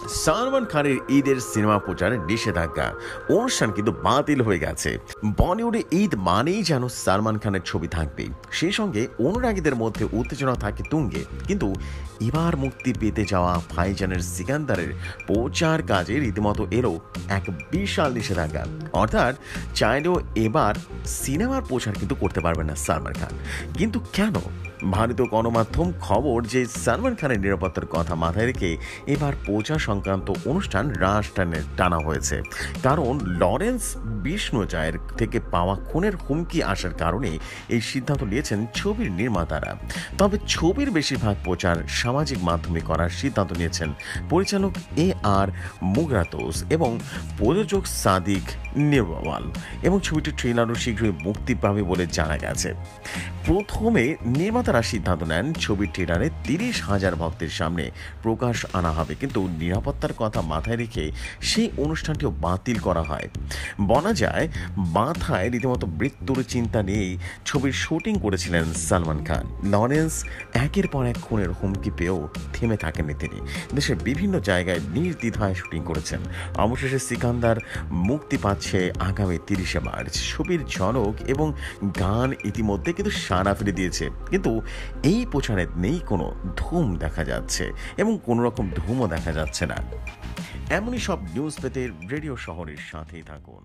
সালমান খানের ঈদের সিনেমা প্রচারে নিষেধাজ্ঞা, অনুষ্ঠান কিন্তু বাতিল হয়ে গেছে। বলিউডে ঈদ মানেই যেন সালমান খানের ছবি থাকবেই, সেই সঙ্গে অনুরাগীদের মধ্যে উত্তেজনা থাকে তুঙ্গে। কিন্তু এবার মুক্তি পেতে যাওয়া ভাইজানের সিকান্দারের প্রচার কাজে রীতিমতো এলো এক বিশাল নিষেধাজ্ঞা। অর্থাৎ চাইলেও এবার সিনেমার প্রচার কিন্তু করতে পারবেন না সালমান খান। কিন্তু কেন? ভারতীয় গণমাধ্যম খবর যে সালমান খানের নিরাপত্তার কথা মাথায় রেখে এবার প্রচার সংক্রান্ত অনুষ্ঠান টানা হয়েছে। কারণ লরেন্স বিষ্ণুজয়ের থেকে পাওয়া খুনের হুমকি আসার কারণে এই সিদ্ধান্ত নিয়েছেন ছবির নির্মাতারা। তবে ছবির বেশিরভাগ প্রচার সামাজিক মাধ্যমে করার সিদ্ধান্ত নিয়েছেন পরিচালক আর মুগরাতোস এবং প্রযোজক সাদিক নির্ওয়াল, এবং ছবিটির ট্রেলারও শীঘ্রই মুক্তি পাবে বলে জানা গেছে। প্রথমে নির্মাতারা সিদ্ধান্ত নেন ছবির ট্রেলারে 30,000 ভক্তের সামনে প্রকাশ আনা হবে, কিন্তু নিরাপত্তার কথা মাথায় রেখে সেই অনুষ্ঠানটিও বাতিল করা হয়। বলা যায় মাথায় রীতিমতো মৃত্যুর চিন্তা নিয়েই ছবির শুটিং করেছিলেন সালমান খান। লরেন্স একের পর এক খুনের হুমকি পেয়েও থেমে থাকেননি তিনি। দেশের বিভিন্ন জায়গায় নির্দ্বিধায় শুটিং করেছেন। অবশেষে সিকান্দার মুক্তি পাচ্ছে আগামী 30শে মার্চ। ছবির ঝলক এবং গান ইতিমধ্যে কিন্তু সাড়া ফেলে দিয়েছে, কিন্তু এই প্রচারে নেই কোনো ধুম দেখা যাচ্ছে এবং কোনো রকম ধুমও দেখা যাচ্ছে না। এমনই সব নিউজ পেতে রেডিও শহরের সাথেই থাকুন।